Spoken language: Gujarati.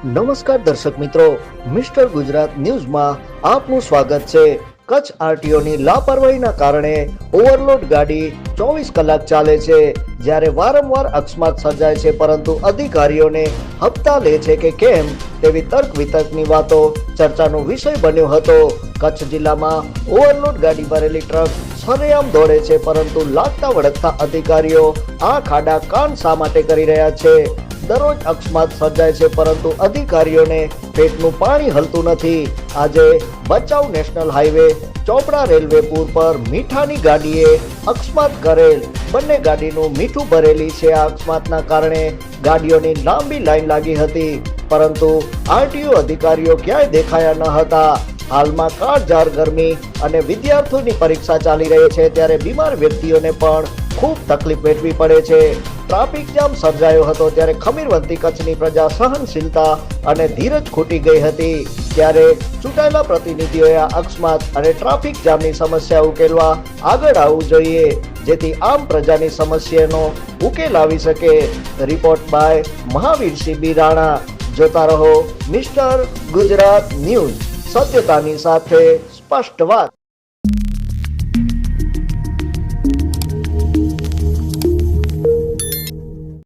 નમસ્કાર દર્શક મિત્રો, મિસ્ટર ગુજરાત ન્યૂઝમાં આપનું સ્વાગત છે। કચ્છ આરટીઓની લાપરવાહીના કારણે ઓવરલોડ ગાડી 24 કલાક ચાલે છે, જ્યારે વારંવાર અકસ્માત સર્જાય છે, પરંતુ અધિકારીઓને હપ્તા લે છે કે કેમ તેવી તર્ક વિતર્કની વાતો ચર્ચાનો વિષય બન્યો હતો। કચ્છ જિલ્લામાં ઓવરલોડ ગાડી ભરેલી ટ્રક સરેઆમ દોડે છે, પરંતુ લાગતા વળગતા અધિકારીઓ આ ખાડા કાન શા માટે કરી રહ્યા છે? દરરોજ અકસ્માત સર્જાય છે, પરંતુ અધિકારીઓને પેટનું પાણી હલતું નથી। આજે ભચાઉ નેશનલ હાઈવે ચોપડા રેલવે પુલ પર મીઠાની ગાડીએ અકસ્માત કરેલ। બંને ગાડીનું મીઠું ભરેલી છે। આ અકસ્માતના કારણે ગાડીઓની લાંબી લાઈન લાગી હતી, પરંતુ આરટીઓ અધિકારીઓ ક્યાંય દેખાયા ન હતા। હાલમાં કાળઝાળ ગરમી અને વિદ્યાર્થીઓની પરીક્ષા ચાલી રહી છે, ત્યારે બીમાર વ્યક્તિઓને પણ ખૂબ તકલીફ વેઠવી પડે છે। ટ્રાફિક જામ સર્જાયો હતો, ત્યારે ખમીરવંતી કચ્છની પ્રજા સહનશીલતા અને ધીરજ ખૂટી ગઈ હતી, ત્યારે ચૂંટાયેલા પ્રતિનિધિઓએ આ અકસ્માત અને ટ્રાફિક જામની સમસ્યા ઉકેલવા આગળ આવવું જોઈએ, જેથી આમ પ્રજાની સમસ્યાનો ઉકેલ આવી શકે। રિપોર્ટ બાય મહાવીરસિંહ બી રાણા। જોતા રહો મિસ્ટર ગુજરાત ન્યૂઝ, સત્યતાની સાથે સ્પષ્ટ વાત।